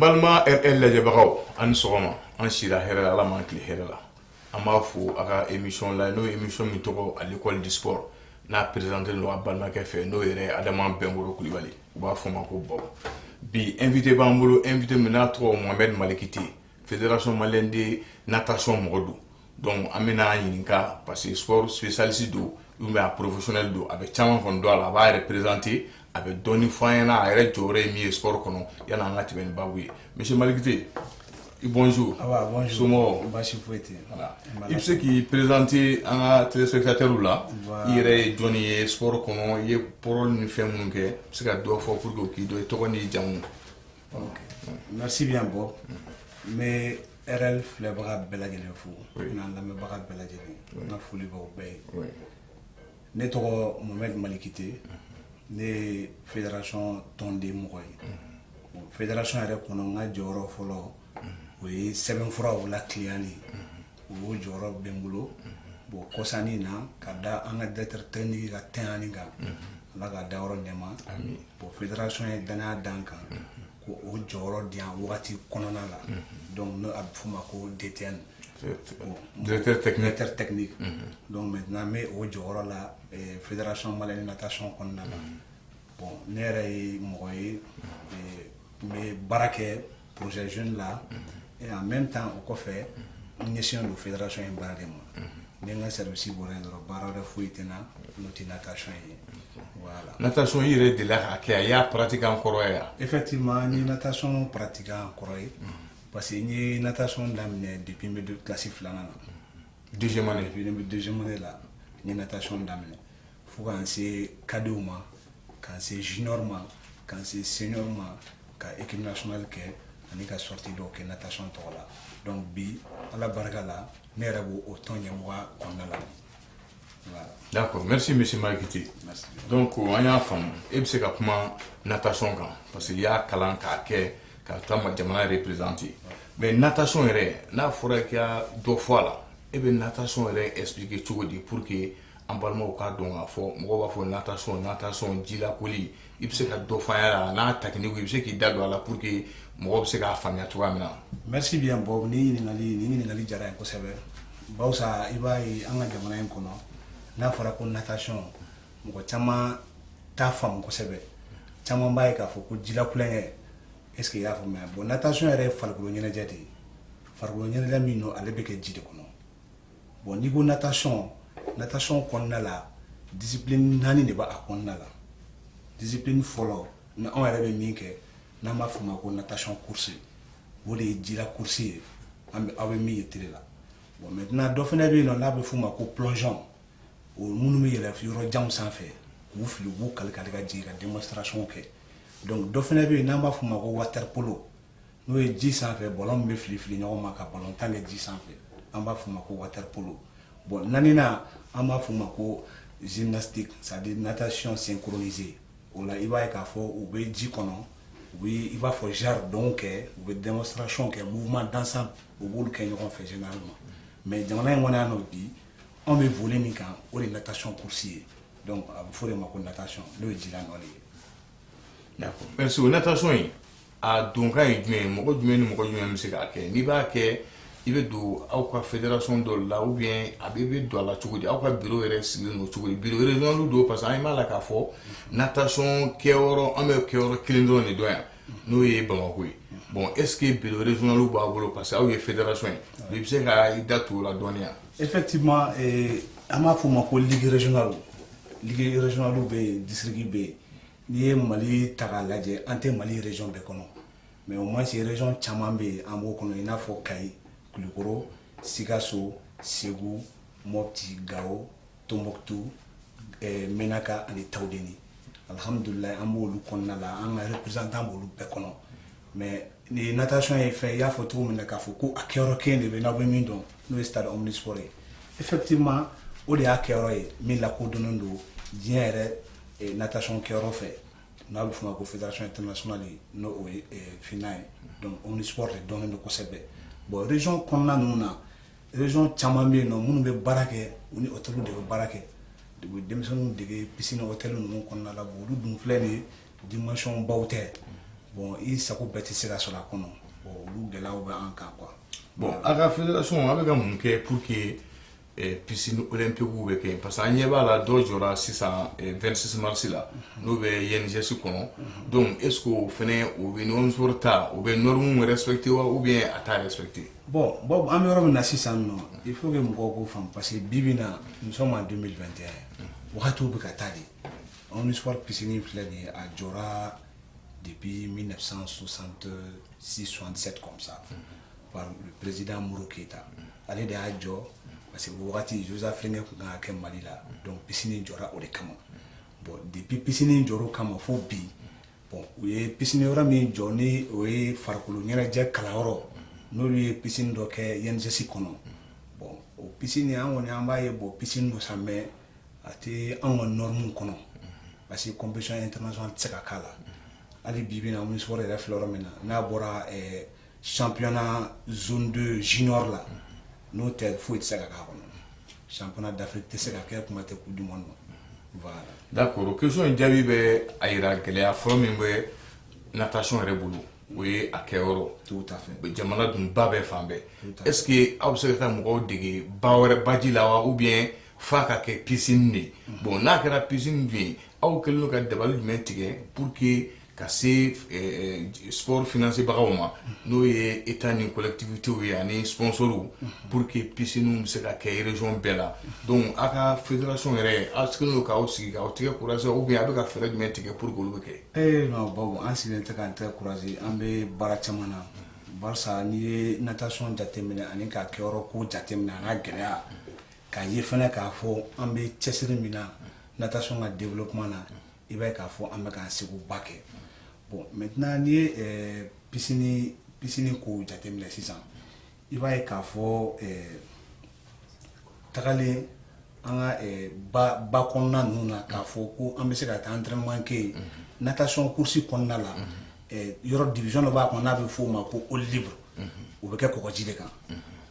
Mbalma RL lajɛbagaw ani sɔgɔma an sira hɛrɛ la ala m'an tile hɛrɛ la an b'a fo a ka émission la n'o émission min tɔgɔ à l'école du sport n'a présenté don a balimakɛ fɛ n'o yɛrɛ Adama Bɛnkoro Kulibali u b'a fɔ ma ko Baw bi invité b'an bolo invité min n'a tɔgɔ Mohamed Malikite fédération malienne de natation mɔgɔ don donc an bɛna ɲininka parce que sport spécialiste don ou bien professionnel don a bɛ caman kɔni don a la a b'a représenter a bɛ dɔɔni fɔ an ɲɛna a yɛrɛ jɔyɔrɔ ye min ye sport kɔnɔ yanni an ka tɛmɛ ni babu ye monsieur Malikite bonjour. Bonjour. Somɔgɔw. Baasi foyi tɛ. Voilà. I bɛ se k'i présenter an ka téléspectateurs la i yɛrɛ ye jɔnni ye sport kɔnɔ i ye parole ni fɛn minnu kɛ i bɛ se ka dɔ fɔ pour que k'i dɔn i tɔgɔ n'i jamu. Merci bien Bob. N bɛ RL filɛbaga bɛɛ lajɛlen fo n'an lamɛnbaga bɛɛ lajɛlen n ka foli b'aw bɛɛ ye. Ne tɔgɔ Mohamed Malikite ne ye fédération tɔnden mɔgɔ ye. Fédération yɛrɛ kɔnɔ n ka jɔyɔrɔ fɔlɔ o ye sɛbɛnfuraw latiliyali o jɔyɔrɔ bɛ n bolo bon kɔsani na ka da an ka directeur technique ka tɛɲani kan ala ka dayɔrɔ nɛɛma bon fédération ye danaya d'an kan ko o jɔyɔrɔ di yan wagati kɔnɔna la donc ne a bɛ f'o ma ko DTN directeur technique donc maintenant n bɛ o jɔyɔrɔ la fédération malienne de natation kɔnɔna la bon ne yɛrɛ ye mɔgɔ ye n bɛ baara kɛ projet jeune la et en même temps o kɔfɛ n ɲɛsinnen don fédération in baara de ma ni n ka service bɔra yen dɔrɔn baara wɛrɛ foyi tɛ n na n'o tɛ natation ye voilà. Natation i yɛrɛ delila k'a kɛ a y'a pratiquer an kɔrɔ yan. Effectivement n ye natation pratiquer an kɔrɔ ye parce que n ye natation daminɛ depuis n bɛ classe filanan na. Deuxième année. Depuis n bɛ deuxième année la n ye natation daminɛ fo ka n se cadet ma ka n se junior ma ka n se senior ma ka équipe nationale kɛ ani ka sortie dɔw kɛ natation tɔgɔ la donc bi ala barika la ne yɛrɛ b'o tɔn ɲɛmɔgɔya kɔnɔna la. Voilà. D'accord, merci monsieur Malikite. Merci. Donc an y'a faamu e bɛ se ka kuma natation kan parce que i y'a kalan k'a kɛ ka taa jamana représenter mais natation yɛrɛ n'a fɔra k'i ka dɔ fɔ a la e bɛ natation yɛrɛ expliquer cogo di pour que an balimaw k'a dɔn k'a fɔ mɔgɔw b'a fɔ natation jilakoli i bɛ se ka dɔ fɔ an ɲɛna n'a technique i bɛ se k'i da don a la pour que mɔgɔw bɛ se k'a faamuya cogoya min na. Merci bien Bob ni ɲininkali diyara n ye kosɛbɛ bawsa i b'a ye an ka jamana in kɔnɔ n'a fɔra ko natation mɔgɔ caman t'a faamu kosɛbɛ caman b'a ye k'a fɔ ko jilakulonkɛ est ce que i y'a faamuya bon natation yɛrɛ ye farikolo ɲɛnajɛ de ye farikolo ɲɛnajɛ min don ale bɛ kɛ ji de kɔnɔ bon n'i ko natation kɔnɔna la discipline 4 de b'a kɔnɔna la discipline fɔlɔ ni anw yɛrɛ bɛ min kɛ n'an b'a fɔ o ma ko natation course o de ye jila course ye aw bɛ min ye télé la bon maintenant dɔ fana bɛ yen nɔ n'a bɛ f'o ma ko plongeon o minnu bɛ yɛlɛ yɔrɔ janw sanfɛ k'u fili u b'u kali ka jigin ka démonstration kɛ donc dɔ fana bɛ yen n'an b'a f'o ma ko water polo n'o ye ji sanfɛ ballon min bɛ fili ɲɔgɔn ma ka ballon tan kɛ ji sanfɛ an b'a f'o ma ko water polo bon naaninan an b'a f'o ma ko gymnastique c'est à dire natation synchronisée o la i b'a ye k'a fɔ u bɛ ji kɔnɔ u bɛ i b'a fɔ genre dɔnw kɛ u bɛ démonstration kɛ mouvement d'ensemble u b'olu kɛ ɲɔgɔn fɛ généralement mais jamana in kɔnɔ yan nɔ bi anw bɛ volley min kan o de ye natation course ye donc a bɛ fɔ o de ma ko natation n'o ye jila nɔ de ye. D'accord. Merci o natation in a donkan ye jumɛn ye mɔgɔ jumɛn ni mɔgɔ jumɛn bɛ se k'a kɛ n'i b'a kɛ i bɛ don aw ka fédération dɔ la ou bien a bɛ don a la cogo di aw ka bureau yɛrɛ sigilen don cogo di bureau régional don parce que an b'a la k'a fɔ natation kɛyɔrɔ an bɛ kɛyɔrɔ kelen dɔrɔn de dɔn yan n'o ye Bamako ye bon est ce que bureau régional b'a bolo parce que aw ye fédération ye i bɛ se ka i da tu o la dɔɔni yan. Effectivement an b'a f'o ma ko ligue régionale bɛ yen district bɛ yen n'i ye Mali ta k'a lajɛ an tɛ Mali région bɛɛ kɔnɔ mais au moins région caman bɛ yen an b'o kɔnɔ i n'a fɔ Kayi Kulikoro Sikaso Segu Mopti Gao Tombouctou Menaka ani Tawudeni alhamdulilayi an b'olu kɔnɔna la an ka représentant b'olu bɛɛ kɔnɔ mais ni natation ye fɛn i y'a fɔ cogo min na k'a fɔ ko a kɛyɔrɔ kelen de bɛ n'aw bɛ min dɔn n'o ye stade omnisport ye effectivement o de y'a kɛyɔrɔ ye min lakodɔnnen don diɲɛ yɛrɛ natation kɛyɔrɔ fɛ n'a bɛ f'o ma ko fédération internationale n'o ye FINA ye donc omnisport de dɔnnen don kosɛbɛ bon région kɔnɔna ninnu na région caman bɛ yen nɔ minnu bɛ baara kɛ u ni hôteliw de bɛ baara kɛ u bɛ denmisɛnninw dege piscine hôtel ninnu kɔnɔna la olu dun filɛ nin ye dimension baw tɛ bon i sago bɛɛ tɛ se ka sɔrɔ a kɔnɔ bon olu gɛlɛyaw bɛ an kan quoi. Bon a ka fédération a bɛ ka mun kɛ pour que piscine olympique bɛ kɛ parce que an ɲɛ b'a la dɔ jɔra sisan 26 mars la n'o bɛ INGS kɔnɔ donc est ce que o fɛnɛ o bɛ ɲɔgɔn sɔrɔ ta o bɛ normes respecté wa ou bien a t'a respecté. Bon an bɛ yɔrɔ min na sisan nɔ il faut que mɔgɔw k'o faamu parce que bi bi in na nous sommes en 2021 wagatiw bɛ ka taa de omnisport piscine filɛ nin ye a jɔra depuis 1966-67 comme ça par le président Moro Keita ale de y'a jɔ parce que wagati Jeux africains tun kan ka kɛ Mali la donc piscine jɔra o de kama bon depuis piscine jɔra o kama fo bi bon u ye piscine yɔrɔ min jɔ ni o ye farikolo ɲɛnajɛ kalanyɔrɔ n'olu ye piscine dɔ kɛ INGS kɔnɔ bon o piscine an kɔni an b'a ye bon piscine dɔ sa mais a tɛ anw ka normes kɔnɔ parce que compétition internationale tɛ se ka k'a la hali bi bi in na omnisport yɛrɛ filɛ yɔrɔ min na n'a bɔra championnat zone 2 junior la n'o tɛ foyi tɛ se ka k'a kɔnɔ championnat d'Afrique tɛ se ka kɛ kuma tɛ coupe du monde voilà. D'accord o question in jaabi bɛ a yira gɛlɛya fɔlɔ min bɛ natation yɛrɛ bolo o ye a kɛyɔrɔ tout à fait jamana dun ba bɛɛ fan bɛɛ est ce que aw bɛ se ka taa mɔgɔw dege ba wɛrɛ baji la wa ou bien f'a ka kɛ piscine de bon n'a kɛra piscine dun ye aw kɛlen don ka dabali jumɛn tigɛ pour que ka se sport financé bagaw ma n'o ye état ni collectivités ye ani sponsors pour que piscine bɛ se ka kɛ région bɛɛ la donc a ka fédération yɛrɛ aw kɛlen don k'aw sigi k'aw tigɛ courage ou bien a bɛ ka fɛɛrɛ jumɛn tigɛ pour que olu bɛ kɛ. non bon an sigilen tɛ k'an tɛgɛ courage an bɛ baara caman na barisa n'i ye natation jateminɛ ani k'a kɛyɔrɔ ko jateminɛ a n'a gɛlɛya k'a ye fɛnɛ k'a fɔ an bɛ cɛsiri min na natation ka développement na i b'a ye k'a fɔ an bɛ k'an seguba kɛ bon maintenant n'i ye piscine ko jateminɛ sisan i b'a ye k'a fɔ tagalen an ka ba kɔnɔna ninnu na k'a fɔ ko an bɛ se ka taa entraînement kɛ yen natation course kɔnɔna la yɔrɔ division dɔ b'a kɔnɔ n'a bɛ f'o ma ko eau libre o bɛ kɛ kɔgɔji de kan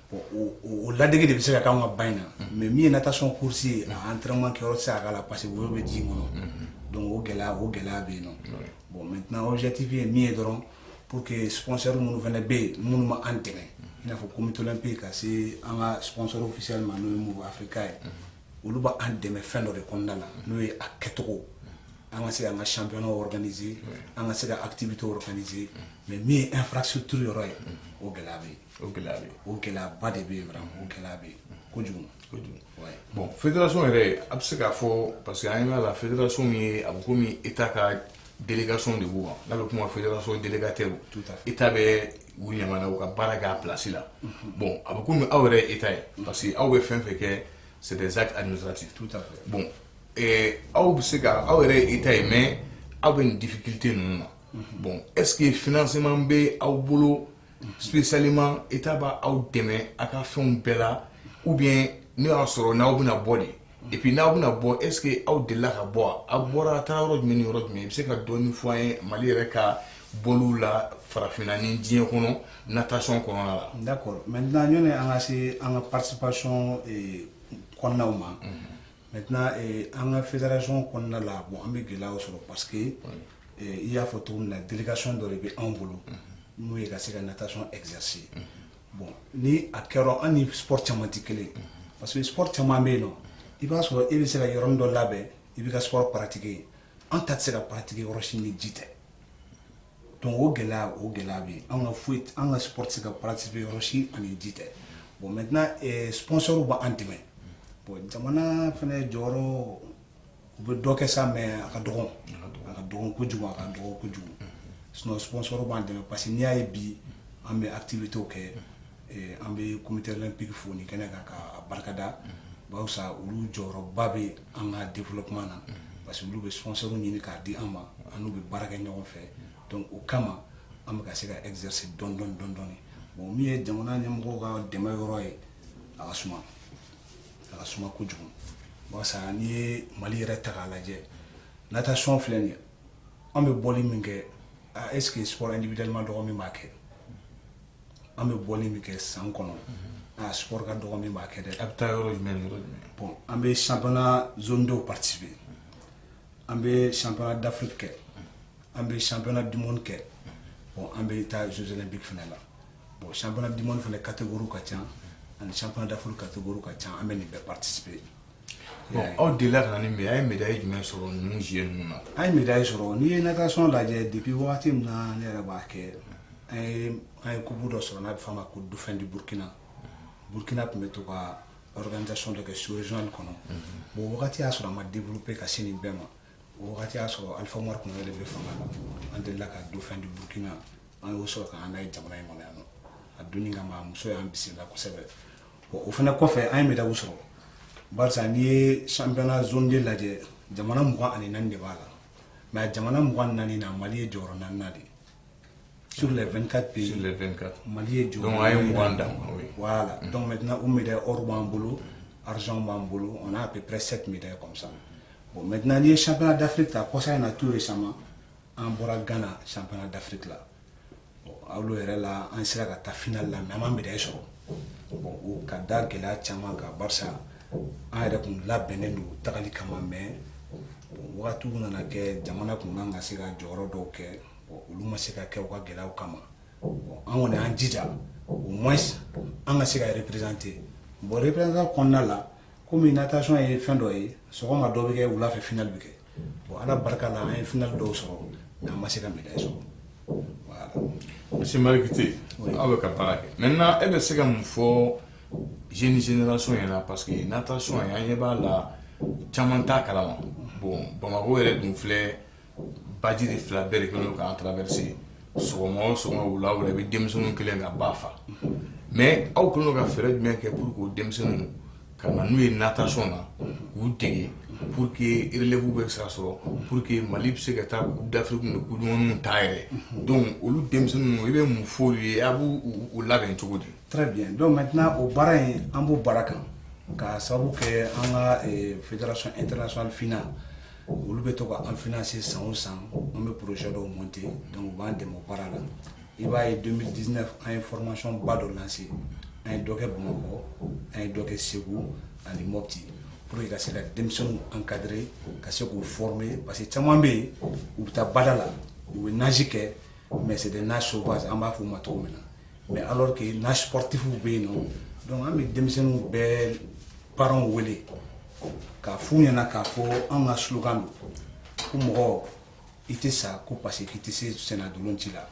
bon o ladege de bɛ se ka k'anw ka ba in na mais min ye natation course ye a entraînement kɛyɔrɔ tɛ se ka k'a la parce que wo bɛ ji in kɔnɔ donc o gɛlɛya bɛ yen nɔ bon maintenant objectif ye min ye dɔrɔn pour que sponsor minnu fana bɛ yen minnu ma an dɛmɛ i n'a fɔ comité olympique ka se an ka sponsor officiel ma n'o ye Move Africa ye olu b'an dɛmɛ fɛn dɔ de kɔnɔna la n'o ye a kɛcogo an ka se k'an ka championnat organiser an ka se ka activité organiser mais min ye infrastructure yɔrɔ ye o gɛlɛya bɛ yen o gɛlɛyaba de bɛ yen vraiment o gɛlɛya bɛ yen kojugu. Bon fédération yɛrɛ a bɛ se k'a fɔ parce que an ɲɛ b'a la fédération ye a bɛ komi état ka délégation de b'u kan n'a bɛ kuma fédération délégataire état bɛ u ɲamana u ka baara kɛ a place la bon a bɛ komi aw yɛrɛ ye état ye parce que aw bɛ fɛn fɛn kɛ c'est des actes administratifs bon aw bɛ se ka aw yɛrɛ ye état ye mais aw bɛ nin difficulté ninnu na bon est ce que financement bɛ aw bolo spécialement état b'a aw dɛmɛ a ka fɛnw bɛɛ la ou bien n'o y'a sɔrɔ n'aw bɛna bɔ de et puis n'aw bɛna bɔ est ce que aw delila ka bɔ a bɔra a taara yɔrɔ jumɛn ni yɔrɔ jumɛn i bɛ se ka dɔɔni fɔ an ye Mali yɛrɛ ka bɔliw la farafinna ni diɲɛ kɔnɔ natation kɔnɔna la. D'accord maintenant ɲɔni an ka se an ka participation kɔnɔnaw ma maintenant an ka fédération kɔnɔna la bon an bɛ gɛlɛyaw sɔrɔ parce que i y'a fɔ cogo min na délégation dɔ de bɛ anw bolo n'o ye ka se ka natation exercer bon ni a kɛra an ni sport caman tɛ kelen parce que sport caman bɛ yen nɔ i b'a sɔrɔ e bɛ se ka yɔrɔnin dɔ labɛn i bɛ ka sport pratiquer an ta tɛ se ka pratiquer yɔrɔ si ni ji tɛ donc o gɛlɛya bɛ yen an ka sport tɛ se ka pratiquer yɔrɔ si ani ji tɛ bon maintenant sponsors b'an dɛmɛ bon jamana fana jɔyɔrɔ u bɛ dɔ kɛ sa mais a ka dɔgɔ kojugu sinon sponsors b'an dɛmɛ parce que n'i y'a ye bi an bɛ activités kɛ an bɛ comité olympique fo nin kɛnɛ kan ka barikada barisa olu jɔyɔrɔba bɛ an ka développement na parce que olu bɛ sponsors ɲini k'a di an ma an n'u bɛ baara kɛ ɲɔgɔn fɛ donc o kama an bɛ ka se ka exercer dɔɔni bon min ye jamana ɲɛmɔgɔw ka dɛmɛ yɔrɔ ye a ka suma kojugu barisa n'i ye Mali yɛrɛ ta k'a lajɛ natation filɛ nin ye an bɛ bɔli min kɛ est ce que sport individuellement dɔgɔ min b'a kɛ an bɛ bɔli min kɛ san kɔnɔ sport ka dɔgɔ min b'a kɛ dɛ. A bɛ taa yɔrɔ jumɛn bon an bɛ championnat zone 2 participer an bɛ championnat d'Afrique kɛ an bɛ championnat du monde kɛ bon an bɛ taa Jeux olympiques fana la bon championnat du monde fana catégorie ka ca ani championnat d'Afrique catégorie ka ca an bɛ nin bɛɛ participer. Bon aw delila ka na ni a ye médaille jumɛn sɔrɔ ninnu jeux ninnu na. An ye médaille sɔrɔ n'i ye natation lajɛ depuis wagati min na ne yɛrɛ b'a kɛ an ye coupe dɔ sɔrɔ n'a bɛ f'a ma ko dauphin du Burkina. Burkina tun bɛ to ka organisation dɔ kɛ sous-régional kɔnɔ bon wagati y'a sɔrɔ a ma développer ka se nin bɛɛ ma o wagati y'a sɔrɔ Alpha Umaru Konare de bɛ fanga la an delila ka dauphin du Burkina an y'o sɔrɔ k'an n'a ye jamana in kɔnɔ yan nɔ a donni kama muso y'an bisimila kosɛbɛ bon o fana kɔfɛ an ye médaille sɔrɔ barisa n'i ye championnat zone 2 lajɛ jamana 24 de b'a la mais jamana 24 na Mali ye jɔyɔrɔ 4 de sur les 24 pays. Sur les 24. Mali est donc on a eu Rwanda. Oui. Voilà. Donc maintenant, on médaille or bambolo, argent bambolo, on a à peu près 7 médailles comme ça. Bon, maintenant, les championnats d'Afrique, là, quoi ça, il y en a tout récemment. En Bora Ghana, championnat d'Afrique là. Bon, alors là, on sera à ta finale là, mais on médaille sur. Bon, au Qatar, qui est là, Tchamanga, Barça, on a répondu là, Benin, Tagali Kamame. Bon, on a tout, on a que Jamana Kumanga, c'est la Joro Doke. Olu ma se ka kɛ u ka gɛlɛyaw kama an kɔni an jija au moins an ka se ka représenter bon représentant kɔnɔna la komi natation ye fɛn dɔ ye sɔgɔma dɔ bɛ kɛ wula fɛ final bɛ kɛ bon ala barika la an ye final dɔw sɔrɔ mais an ma se ka médaille sɔrɔ voilà. Monsieur Marikite aw bɛ ka baara kɛ maintenant e bɛ se ka mun fɔ jeune génération ɲɛna parce que natation an ɲɛ b'a la caman t'a kalama bon Bamako yɛrɛ dun filɛ baji de fila bɛɛ de kɛlen k'an traverser sɔgɔma o sɔgɔma wula o wula i bɛ denmisɛnninw kelen ka ba fa mais aw kɛlen ka fɛɛrɛ jumɛn kɛ pour que denmisɛnninw ka na n'u ye natation na k'u dege pour que relève bɛ se ka sɔrɔ pour que Mali bɛ se ka taa Coupe d'Afrique ni Coupe du Monde ta yɛrɛ donc olu denmisɛnninw i bɛ mun fɔ olu ye a b'u labɛn cogo di. Très bien donc maintenant o baara in an b'o baara kan ka sababu kɛ an ka fédération internationale FINA olu bɛ to ka an financer san o san an bɛ projet dɔw monter donc u b'an dɛmɛ o baara la i b'a ye 2019 an ye formation ba dɔ lancer an ye dɔ kɛ Bamakɔ an ye dɔ kɛ Segu ani Mopti pour que ka se ka denmisɛnninw encadrer ka se k'u former parce que caman bɛ yen u bɛ taa bada la u bɛ nage kɛ mais c'est des nages sauvages an b'a fɔ u ma cogo min na mais alors que nage sportif bɛ yen nɔ donc an bɛ denmisɛnninw bɛɛ parents wele k'a f'u ɲɛna k'a fɔ an ka slogan don ko mɔgɔ i tɛ sa ko parce que i tɛ se sɛnɛdolon ci la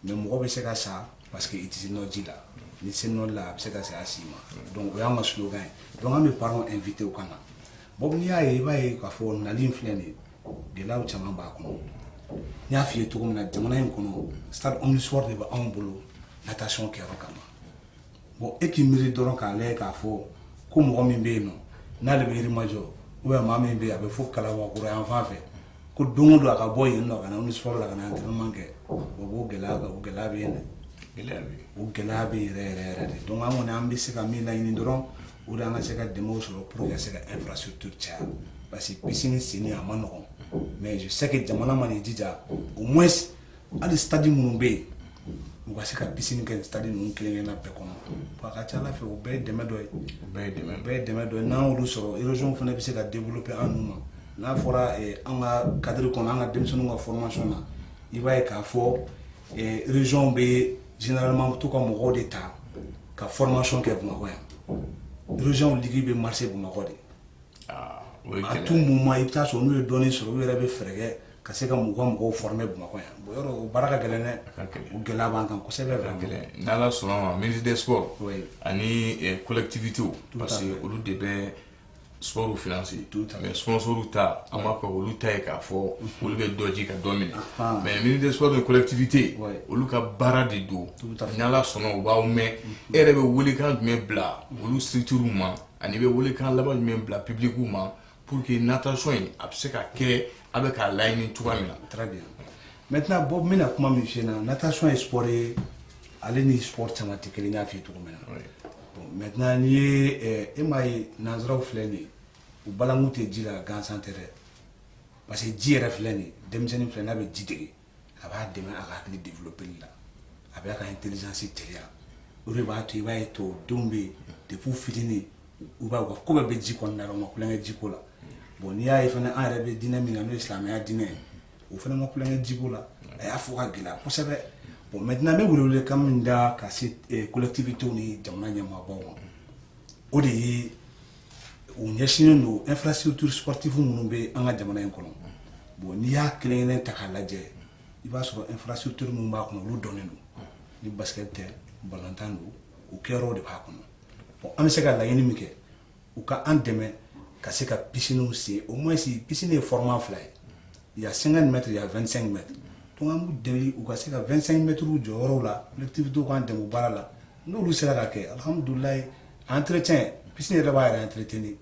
mais mɔgɔ bɛ se ka sa parce que i tɛ se nɔji la ni se nɔji la a bɛ se ka se a si ma donc o y'an ka slogan ye donc an bɛ parents invité u ka na bon n'i y'a ye i b'a ye k'a fɔ nali in filɛ nin ye gɛlɛyaw caman b'a kɔnɔ n y'a f'i ye cogo min na jamana in kɔnɔ stade omnisport de bɛ anw bolo natation kɛyɔrɔ kama bon e k'i miiri dɔrɔn k'a lajɛ k'a fɔ ko mɔgɔ min bɛ yen nɔ n'ale bɛ yirimajɔ ou bien maa min bɛ yen a bɛ fɔ Kalabankura yan fan fɛ ko don o don a ka bɔ yen nɔ ka na omnisport la ka na entraînement kɛ o b'o gɛlɛya bɛ yen dɛ o gɛlɛya bɛ yɛrɛ yɛrɛ de donc an kɔni an bɛ se ka min laɲini dɔrɔn o de an ka se ka dɛmɛw sɔrɔ pour que ka se ka infrastructure caya parce que piscine senni a ma nɔgɔn mais je sais que jamana man'i jija au moins hali stade minnu bɛ yen u ka se ka piscine kɛ stade ninnu kelen-kelenna bɛɛ kɔnɔ a ka ca Ala fɛ o bɛɛ ye dɛmɛ dɔ ye o bɛɛ ye dɛmɛ dɔ ye n'an y'olu sɔrɔ région fana bɛ se ka développer an ninnu ma n'a fɔra an ka cadre kɔnɔ an ka denmisɛnninw ka formation na i b'a ye k'a fɔ région bɛ généralement to ka mɔgɔw de ta ka formation kɛ Bamakɔ yan région ligi bɛ marché Bamakɔ de à tout moment i bɛ taa sɔrɔ n'u ye dɔɔnin sɔrɔ u yɛrɛ bɛ fɛɛrɛ kɛ ka se ka mɔgɔw former Bamakɔ yan bon yɔrɔ o baara ka gɛlɛn dɛ o gɛlɛya b'an kan kosɛbɛ gɛlɛn n'Ala sɔnna ma ministre des sports ani collectivités parce que olu de bɛ sport financer mais sponsor ta an b'a fɔ olu ta ye k'a fɔ olu bɛ dɔ ji ka dɔ minɛ mais ministre des sports ni collectivité olu ka baara de don n'Ala sɔnna u b'aw mɛn e yɛrɛ bɛ welekan jumɛn bila olu structure ma ani bɛ welekan laban jumɛn bila public ma pour que natation in a bɛ se ka kɛ a bɛ k'a laɲini cogoya min na. Très bien. Maintenant Bob n bɛna kuma min f'i ɲɛna natation ye sport ye ale ni sport caman tɛ kelen n y'a f'i ye cogo min na bon maintenant n'i ye e m'a ye nanzaraw filɛ nin ye u balangu tɛ ji la gansan tɛ dɛ parce que ji yɛrɛ filɛ nin ye denmisɛnnin filɛ n'a bɛ ji dege a b'a dɛmɛ a ka hakili développer la a bɛ a ka intelligence teliya o de b'a to i b'a ye denw bɛ yen depuis fitinin u b'a ko bɛɛ bɛ ji kɔnɔna la u ma kulonkɛ jiko la bon n'i y'a ye fana an yɛrɛ bɛ diinɛ min na n'o ye silamɛya diinɛ ye o fana ma kulonkɛ jiko la a y'a fɔ ka gɛlɛya kosɛbɛ bon maintenant me wulule kam da ka se collectivité ni jamana nyama bon o de ye o ɲɛsinen don infrastructure sportive minnu bɛ an ka jamana in kɔnɔ bon n'i y'a kelen kelen ta k'a lajɛ i b'a sɔrɔ infrastructure minnu b'a kɔnɔ olu dɔnnen don ni basket tɛ balontan don o kɛyɔrɔ de b'a kɔnɔ bon an bɛ se ka laɲini min kɛ u ka an dɛmɛ ka se ka piscines sen au moins piscine ye format fila ye il y a 50 mètres il y a 25 mètres donc an b'u dɛmɛ u ka se ka 25 mètres jɔyɔrɔw la collectivité k'an dɛmɛ o baara la n'olu sera ka kɛ alhamdulilayi entretien piscine yɛrɛ b'a yɛrɛ entretenir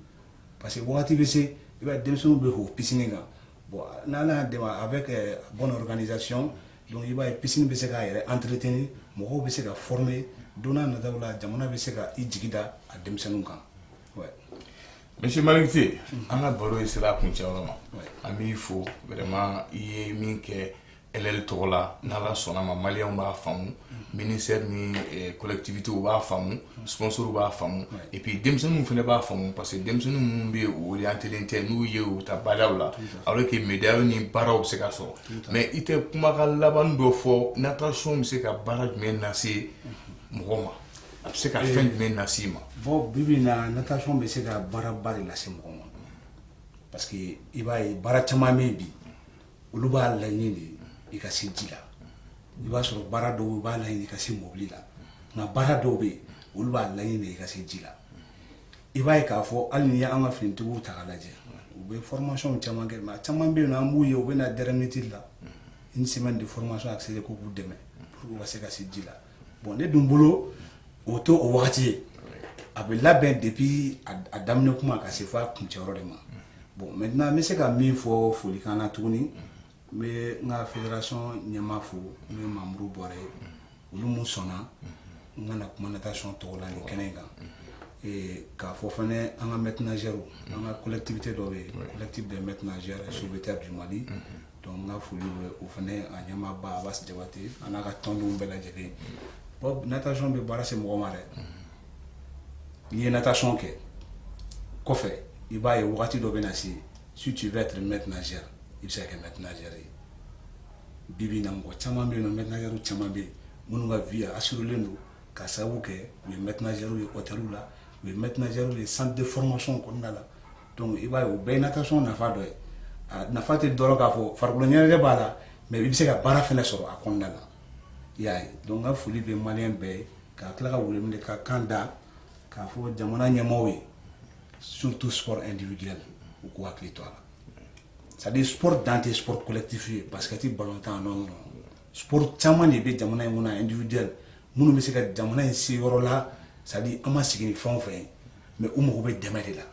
parce que wagati bɛ se i b'a denmisɛnninw bɛ ho piscine kan bon n'ala y'a dɛmɛ avec bonne organisation donc i b'a ye piscine bɛ se k'a yɛrɛ entretenir mɔgɔw bɛ se ka former don n'a nataw la jamana bɛ se ka i jigi da a denmisɛnninw kan ouais. Monsieur Malikite an ka baro ye sera a kuncɛ yɔrɔ ma an b'i fo vraiment i ye min kɛ LL tɔgɔ la n'ala sɔnna ma maliyɛnw b'a faamu ministère ni collectivité u b'a faamu sponsor b'a faamu et puis denmisɛnninw fana b'a faamu parce que denmisɛnninw minnu bɛ yen o orientelen tɛ n'u ye u bɛ taa baaraw la alors que médailles ni baaraw bɛ se ka sɔrɔ mais i tɛ kumakan laban dɔ fɔ natation bɛ se ka baara jumɛn lase mɔgɔ ma a bɛ se ka fɛn jumɛn lase i ma. bon bibi na natation bɛ se ka baaraba de lase mɔgɔ ma parce que i b'a ye baara caman bɛ yen bi olu b'a laɲini de i ka se ji la i b'a sɔrɔ baara dɔw b'a laɲini i ka se mobili la nka baara dɔw bɛ yen olu b'a laɲini de i ka se ji la i b'a ye k'a fɔ hali ni y'an ka finitigiw ta k'a lajɛ u bɛ formation caman kɛ mais caman bɛ yen nɔ an b'u ye u bɛ na dernière minute la une semaine de formation accélérée ko k'u dɛmɛ pour que u ka se ka se ji la bon ne dun bolo o to o wagati ye a bɛ labɛn depuis a daminɛ kuma ka se fɔ a kuncɛyɔrɔ de ma bon maintenant n bɛ se ka min fɔ folikan na tuguni n bɛ n ka fédération ɲɛmaa fo n bɛ membre bɔra ye olu mun sɔnna n kana kuma natation tɔgɔ la nin kɛnɛ in kan k'a fɔ fɛnɛ an ka maîtres nageurs an ka collectivité dɔ bɛ yen collectif des maîtres nageurs sauveteurs du Mali donc n ka foli bɛ o fɛnɛ a ɲɛmaaba Abasi Jabate a n'a ka tɔndenw bɛɛ lajɛlen bon natation bɛ baara se mɔgɔ ma dɛ n'i ye natation kɛ kɔfɛ i b'a ye wagati dɔ bɛ na se si tu veux être maître nageur i bɛ se ka kɛ maître nageur ye bibi na mɔgɔ caman bɛ yen nɔ maître nageur caman bɛ yen minnu ka vie assurélen don ka sababu kɛ u ye maître nageur ye hôteliw la u ye maître nageur ye centre de formation kɔnɔna la donc i b'a ye o bɛɛ ye natation nafa dɔ ye a nafa tɛ dɔrɔn k'a fɔ farikolo ɲɛnajɛ b'a la mais i bɛ se ka baara fɛnɛ sɔrɔ a kɔnɔna la i y'a ye donc n ka foli bɛ maliyɛn bɛɛ ye ka tila ka wele minɛ ka kan da k'a fɔ jamana ɲɛmaaw ye surtout sport individuel u k'u hakili to a la c'est à dire sport dan tɛ sport collectif ye basket balontan non sport caman de bɛ jamana in kɔnɔ individuel minnu bɛ se ka jamana in se yɔrɔ la c'est à dire an ma sigi ni fɛn o fɛn ye mais u mago bɛ dɛmɛ de la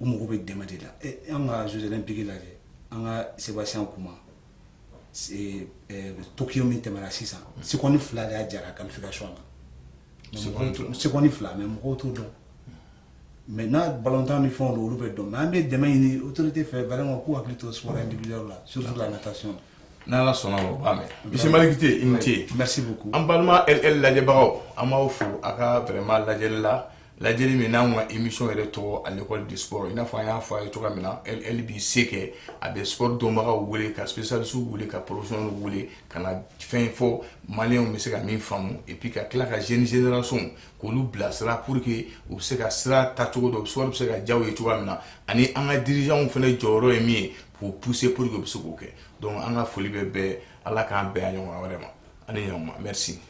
u mago bɛ dɛmɛ de la an ka Jeux olympiques lajɛ an ka Sébastien Kuma Tokyo min tɛmɛna sisan seconde fila de y'a jara qualification na seconde fila mais mɔgɔw t'o dɔn maintenant balontan ni fɛnw olu bɛ dɔn mais an bɛ dɛmɛ ɲini autorité fɛ vraiment k'u hakili to sport individuel la surtout la natation n'ala sɔnna o b'a mɛn monsieur Malikite i ni ce merci beaucoup an balima LL lajɛbagaw an b'aw fo a ka vraiment lajɛli la lajɛli min n'anw ka émission yɛrɛ tɔgɔ à l'école du sport i n'a fɔ an y'a fɔ a ye cogoya min na LL b'i se kɛ a bɛ sport dɔnbagaw wele ka spécialistes wele ka professionnels wele ka na fɛn fɔ maliyɛnw bɛ se ka min faamu et puis ka tila ka jeune génération k'olu bilasira pour que u bɛ se ka sira tacogo dɔ soit bɛ se ka diya u ye cogoya min na ani an ka dirigeants fana jɔyɔrɔ ye min ye k'u pousser pour que u bɛ se k'o kɛ donc an ka foli bɛ bɛɛ ala k'an bɛn a ɲɔgɔn wɛrɛ ma ani ɲɔgɔn ma merci.